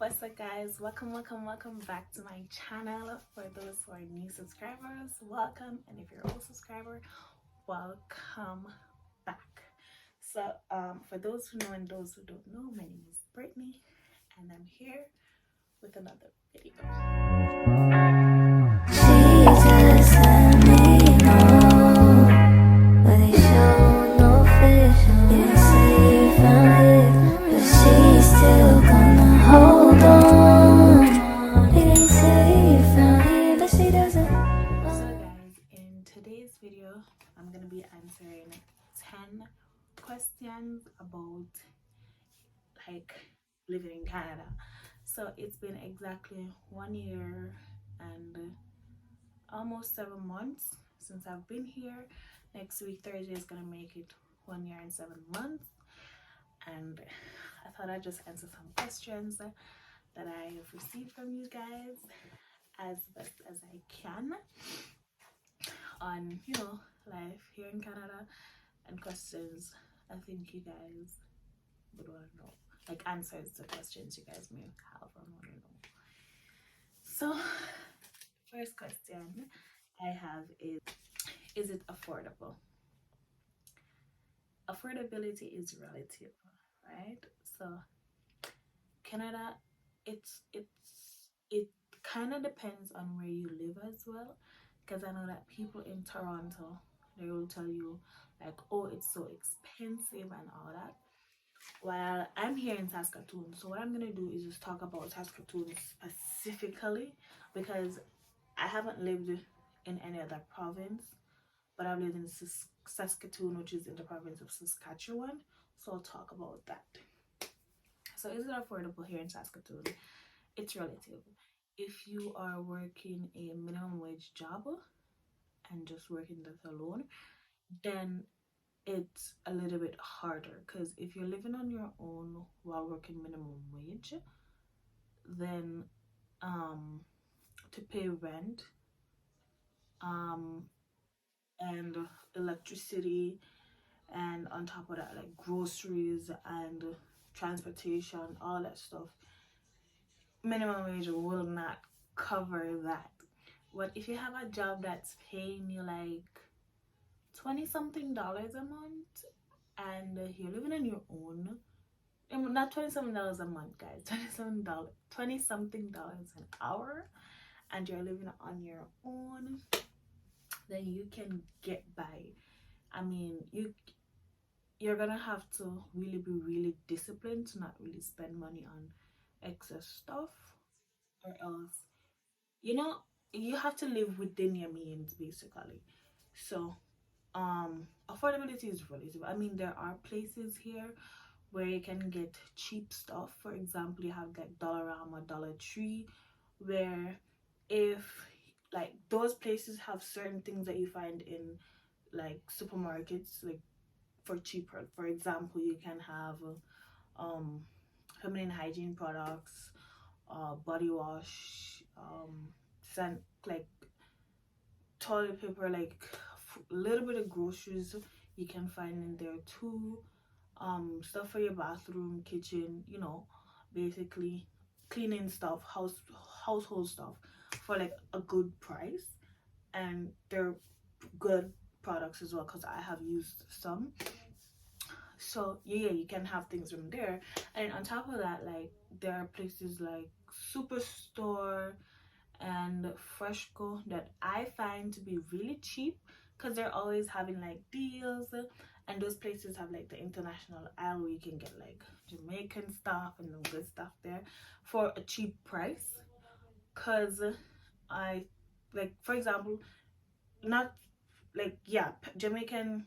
What's up, guys? Welcome back to my channel. For those who are new subscribers, welcome, and if you're an old subscriber, welcome back. So for those who know and those who don't know, my name is Brittany, and I'm here with another video. Jesus, let me know, but they show no vision. They say you found it, but she's still gonna hold on. They say you found it, but she doesn't. So guys, in today's video, I'm gonna be answering 10 questions about like living in Canada. So it's been exactly 1 year and almost 7 months since I've been here. Next week Thursday is gonna make it 1 year and 7 months, and I thought I'd just answer some questions that I've received from you guys as best as I can on life here in Canada, and questions I think you guys would want to know, like answers to questions you guys may have or want to know. So first question I have is it affordable? Affordability is relative, right? So Canada, it kind of depends on where you live as well, because I know that people in Toronto, they will tell you like, oh, it's so expensive and all that, while I'm here in Saskatoon. So what I'm gonna do is just talk about Saskatoon specifically, because I haven't lived in any other province, but I've lived in Saskatoon, which is in the province of Saskatchewan. So I'll talk about that. So is it affordable here in Saskatoon? It's relative. If you are working a minimum wage job and just working that alone, then it's a little bit harder, because if you're living on your own while working minimum wage, then to pay rent and electricity, and on top of that, like groceries and transportation, all that stuff, minimum wage will not cover that. But if you have a job that's paying you like $20 something a month, and you're living on your own, not $27 a month, guys, $20 something an hour, and you're living on your own, then you can get by. I mean, you're gonna have to really be really disciplined to not really spend money on excess stuff, or else you have to live within your means, basically. So affordability is relative. I mean, there are places here where you can get cheap stuff. For example, you have like Dollarama, Dollar Tree, where if like those places have certain things that you find in like supermarkets, like for cheaper. For example, you can have feminine hygiene products, body wash, scent, like toilet paper, like a little bit of groceries you can find in there too. Stuff for your bathroom, kitchen, basically cleaning stuff, household stuff for like a good price, and they're good products as well, because I have used some. So yeah, you can have things from there. And on top of that, like there are places like Superstore and Freshco that I find to be really cheap, because they're always having like deals, and those places have like the international aisle where you can get like Jamaican stuff and the good stuff there for a cheap price. Because I, like, for example, not like, yeah, Jamaican,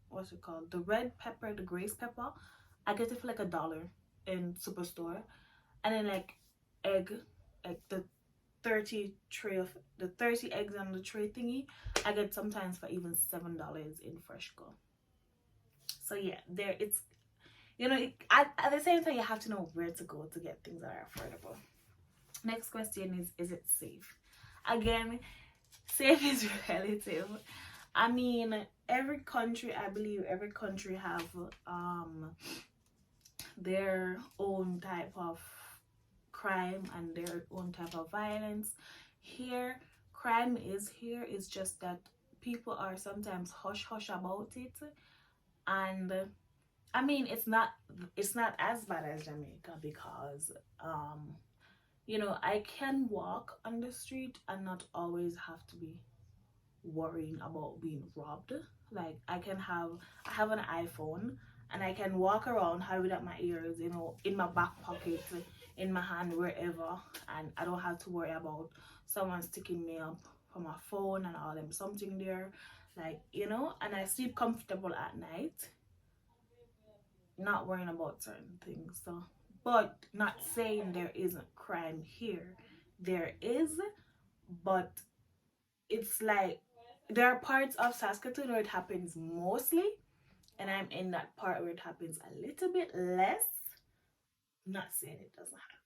what's it called, the red pepper, the grace pepper, I get it for like $1 in Superstore. And then like egg, like the 30 eggs on the tray thingy, I get sometimes for even $7 in Freshco. So yeah, there it's at the same time, you have to know where to go to get things that are affordable. Next question is it safe? Again, safe is relative. I mean, I believe every country have their own type of crime and their own type of violence. Here, crime is here. It's just that people are sometimes hush hush about it, and I mean it's not as bad as Jamaica because I can walk on the street and not always have to be worrying about being robbed. Like I have an iPhone and I can walk around, have it at my ears, in my back pocket, in my hand, wherever, and I don't have to worry about someone sticking me up for my phone and all them something there. Like, and I sleep comfortable at night, not worrying about certain things. So, but not saying there isn't crime here. There is, but it's like there are parts of Saskatoon where it happens mostly, and I'm in that part where it happens a little bit less. Not saying it doesn't happen.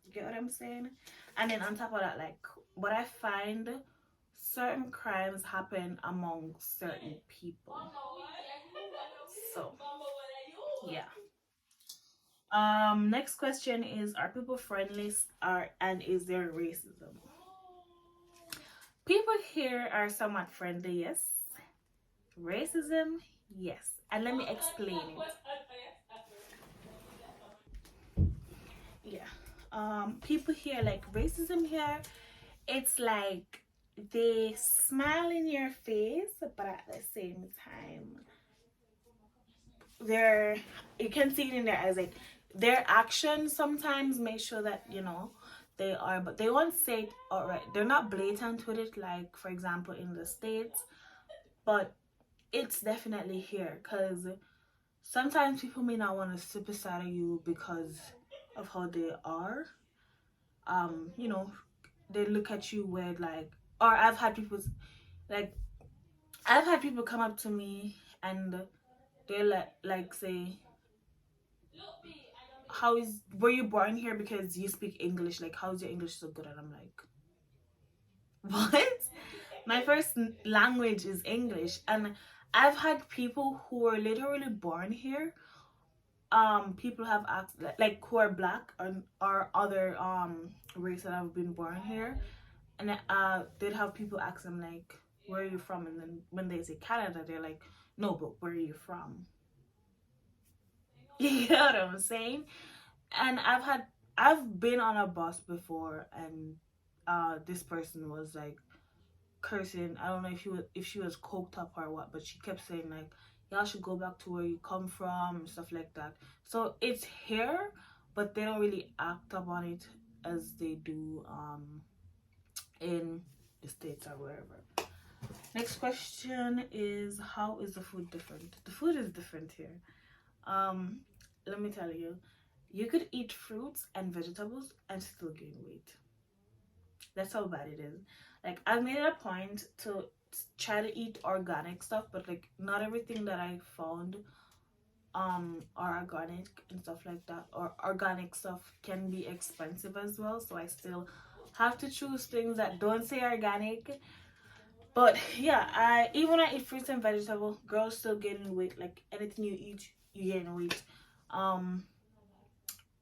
You get what I'm saying? And then on top of that, like what I find, certain crimes happen among certain people. So yeah. Next question is, are people friendly, and is there racism? People here are somewhat friendly, yes. Racism, yes. And let me explain it. Yeah. People here, like racism here, it's like they smile in your face, but at the same time, they're you can see it in their eyes, like their actions sometimes make sure that they are, but they won't say it outright. They're not blatant with it, like for example in the States, but it's definitely here because sometimes people may not want to sit beside you because of how they are. um you know they look at you weird, like, or like I've had people come up to me and they like say, were you born here because you speak English, like how's your English so good? And I'm like, what? My first language is English. And I've had people who were literally born here, people have asked, like who are black or other race that have been born here, and they'd have people ask them like, where are you from? And then when they say Canada, they're like, no, but where are you from? You know what I'm saying? And I've been on a bus before, and this person was like cursing. I don't know if she was coked up or what, but she kept saying like, y'all should go back to where you come from and stuff like that. So it's here, but they don't really act upon it as they do in the States or wherever. Next question is, how is the food different? The food is different here. um Let me tell you, you could eat fruits and vegetables and still gain weight. That's how bad it is. Like, I've made it a point to try to eat organic stuff, but like not everything that I found are organic and stuff like that, or organic stuff can be expensive as well. So I still have to choose things that don't say organic. But yeah, I even when I eat fruits and vegetables, girls still gaining weight. Like anything you eat, you gain weight. Um,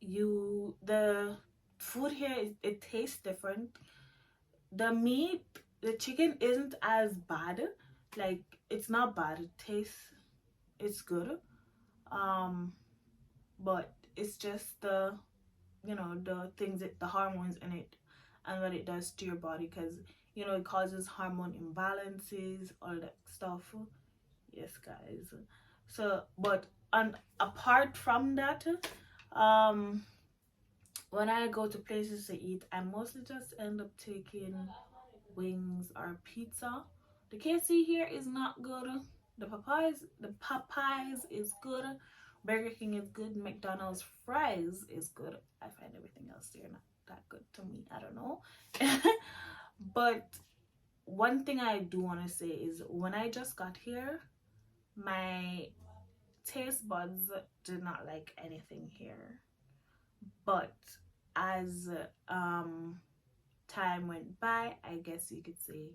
the food here, it tastes different. The meat, the chicken isn't as bad. Like, it's not bad. It's good. Um, but it's just the things that the hormones in it and what it does to your body, because it causes hormone imbalances, all that stuff. Yes, guys. So, but apart from that, um when I go to places to eat, I mostly just end up taking wings or pizza. The KFC here is not good. The Popeyes is good. Burger King is good. McDonald's fries is good. I find everything else there not that good to me. I don't know. But one thing I do want to say is, when I just got here, my taste buds did not like anything here. But as time went by, I guess you could say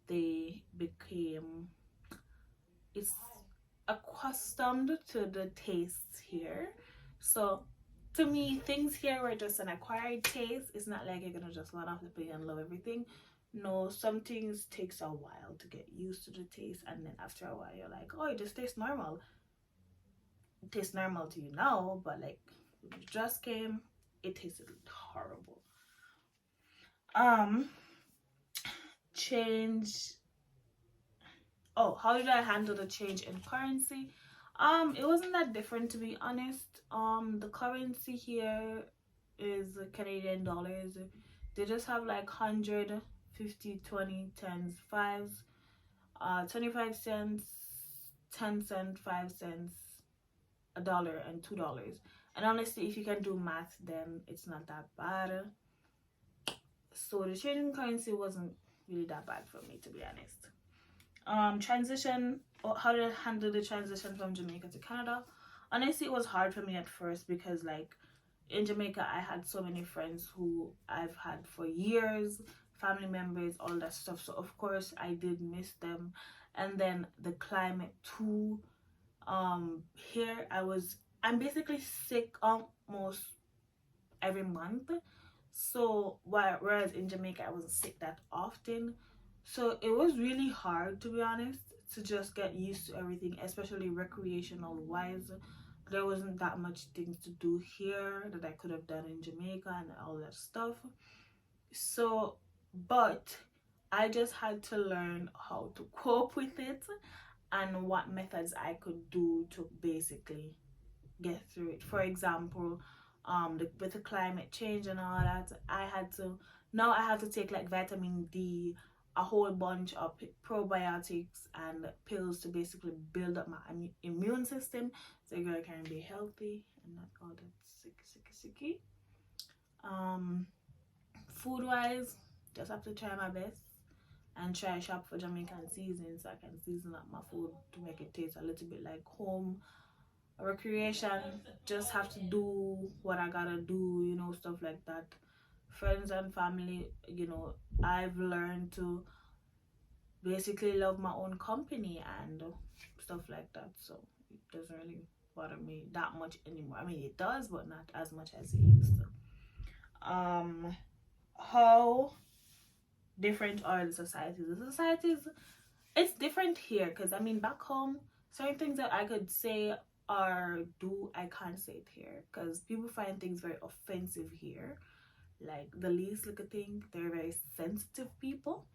they became it's accustomed to the tastes here. So to me, things here were just an acquired taste. It's not like you're gonna just run off the plate and love everything. No, some things takes a while to get used to the taste, and then after a while you're like, oh, it just tastes normal. It tastes normal to you now, but like when it just came, it tasted horrible. Um, change. Oh, how did I handle the change in currency? It wasn't that different, to be honest. The currency here is Canadian dollars. They just have like 100, 50, 20, 10s, 5s, 25 cents, 10 cents, 5 cents, a dollar, and $2. And honestly, if you can do math, then it's not that bad. So the changing currency wasn't really that bad for me, to be honest. Transition, how did I handle the transition from Jamaica to Canada? Honestly, it was hard for me at first because like in Jamaica I had so many friends who I've had for years, family members, all that stuff, so of course I did miss them. And then the climate too. Here I'm basically sick almost every month. So whereas in Jamaica I wasn't sick that often. So it was really hard, to be honest, to just get used to everything, especially recreational wise. There wasn't that much things to do here that I could have done in Jamaica and all that stuff. So, but I just had to learn how to cope with it and what methods I could do to basically get through it. For example, with the climate change and all that, I have to take like vitamin D, a whole bunch of probiotics and pills to basically build up my immune system so I can be healthy and not all that sicky. Food wise, just have to try my best and try shop for Jamaican seasoning so I can season up my food to make it taste a little bit like home. Recreation, just have to do what I gotta do, stuff like that. Friends and family, I've learned to basically love my own company and stuff like that, so it doesn't really bother me that much anymore. I mean, it does, but not as much as it used to. How different are the societies? It's different here because I mean, back home, certain things that I could say or do, I can't say it here because people find things very offensive here. Like the least little thing, they're very sensitive people.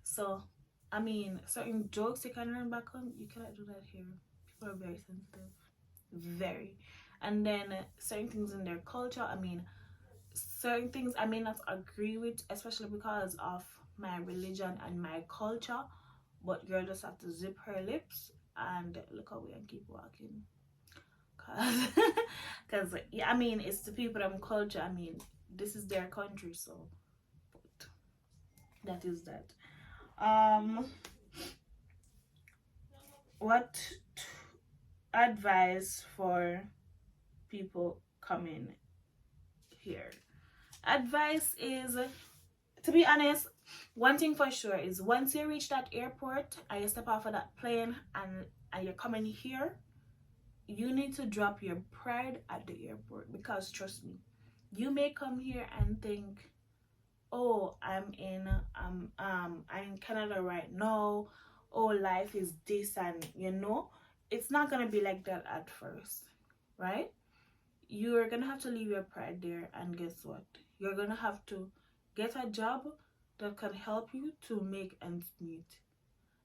So, I mean, certain jokes you can learn back home, you cannot do that here. People are very sensitive, very. And then certain things in their culture, I mean, certain things I may not agree with, especially because of my religion and my culture. But girl just have to zip her lips and look away and keep walking. Cause yeah, I mean, it's the people them culture. I mean, this is their country, so but that is that. What advice for people coming here? Advice is, to be honest, one thing for sure is once you reach that airport and you step off of that plane and you're coming here, you need to drop your pride at the airport because trust me, you may come here and think, oh, I'm in Canada right now. Oh, life is this, and it's not gonna be like that at first, right? You're gonna have to leave your pride there, and guess what? You're gonna have to get a job that can help you to make ends meet.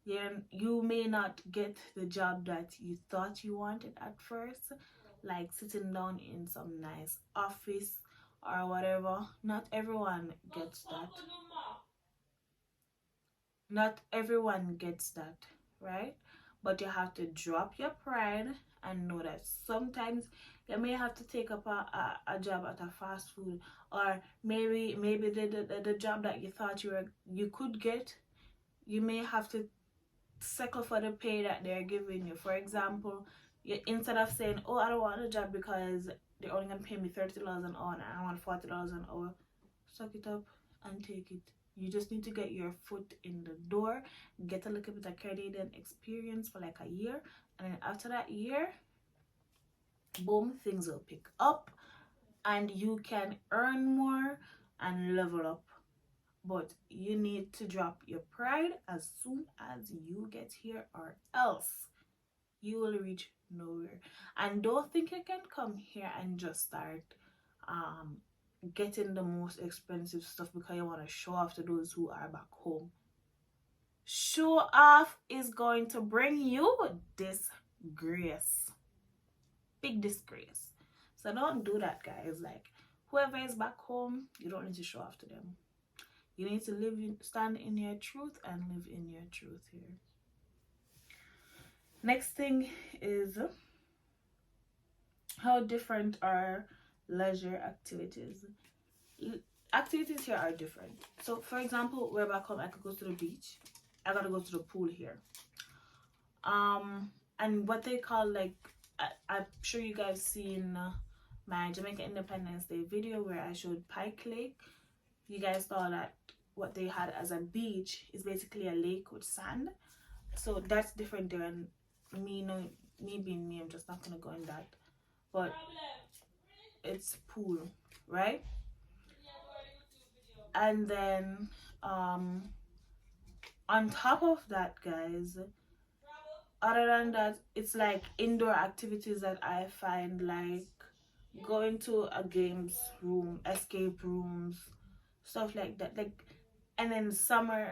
Yeah, you may not get the job that you thought you wanted at first, like sitting down in some nice office or whatever. Not everyone gets that. Not everyone gets that, right? But you have to drop your pride and know that sometimes you may have to take up a job at a fast food, or maybe the job that you thought you could get, you may have to settle for the pay that they're giving you. For example, instead of saying, oh, I don't want a job because they're only gonna pay me $30 an hour and I want $40 an hour, suck it up and take it. You just need to get your foot in the door, get a little bit of Canadian experience for like a year, and then after that year, boom, things will pick up. and you can earn more and level up. But you need to drop your pride as soon as you get here, or else you will reach nowhere. And don't think you can come here and just start um getting the most expensive stuff because you want to show off to those who are back home. Show off is going to bring you disgrace, big disgrace. So don't do that, guys. Like, whoever is back home, you don't need to show off to them. You need to stand in your truth and live in your truth here. Next thing is, how different are leisure activities? Activities here are different. So for example, we're back home, I could go to the beach. I gotta go to the pool here. And what they call, like, I'm sure you guys seen my Jamaica Independence Day video where I showed Pike Lake. You guys saw that what they had as a beach is basically a lake with sand. So that's different there. And me being me, I'm just not gonna go in that. But it's pool, right? And then on top of that, guys, other than that, it's like indoor activities that I find, like going to a games room, escape rooms, stuff like that. Like, and then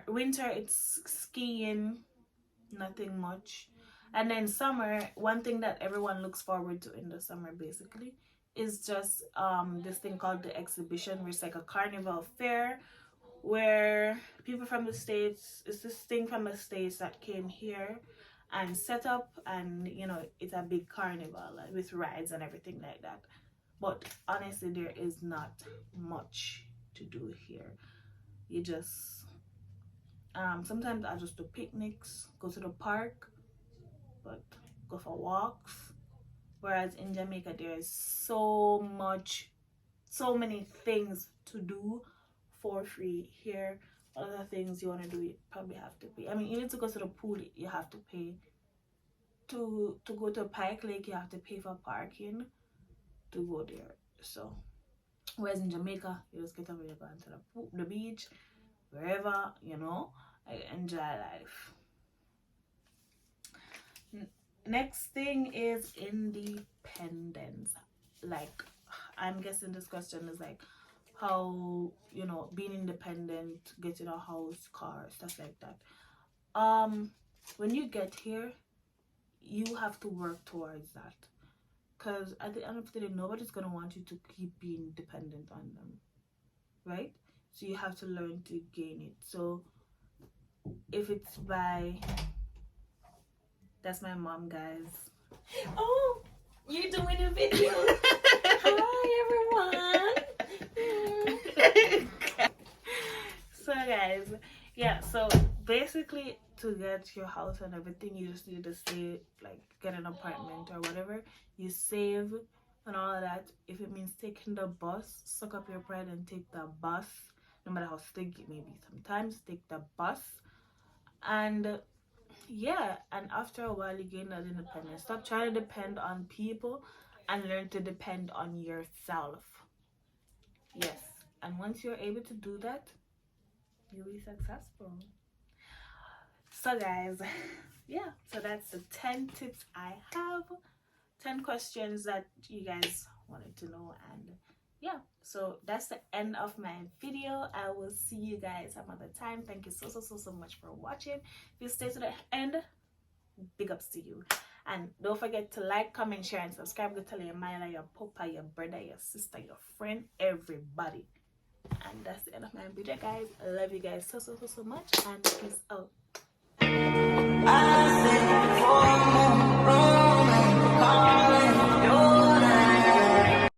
winter, it's skiing, nothing much. And then summer, one thing that everyone looks forward to in the summer basically is just this thing called the exhibition, where it's like a carnival fair where people from the States, it's this thing from the States that came here and set up, and you know, it's a big carnival, like, with rides and everything like that. But honestly, there is not much to do here. You just sometimes I just do picnics, go to the park, but go for walks. Whereas in Jamaica, there is so many things to do for free. Here, other things you want to do, you probably have to pay. I mean, even to go to the pool, you have to pay. To go to Pike Lake, you have to pay for parking to go there. So whereas in Jamaica, you just get over, you go to the beach, wherever, you know, enjoy life. Next thing is independence. Like, I'm guessing this question is like, how, you know, being independent, getting a house, car, stuff like that. When you get here, you have to work towards that, because at the end of the day, nobody's gonna want you to keep being dependent on them, right? So you have to learn to gain it. So if it's by, that's my mom, guys. Oh, you're doing a video. Hi, everyone. So guys, yeah, so basically, to get your house and everything, you just need to save, like get an apartment or whatever. You save and all of that. If it means taking the bus, suck up your pride and take the bus, no matter how stink it may be. Sometimes take the bus. And yeah, and after a while you gain that independence. Stop trying to depend on people and learn to depend on yourself. Yes, and once you're able to do that, you'll be successful. So guys, yeah, so that's the 10 tips I have, 10 questions that you guys wanted to know. And yeah, so that's the end of my video. I will see you guys some other time. Thank you so much for watching. If you stay to the end, big ups to you. And don't forget to like, comment, share, and subscribe. Go tell your mother, your papa, your brother, your sister, your friend, everybody. And that's the end of my video, guys. I love you guys so much, and peace out.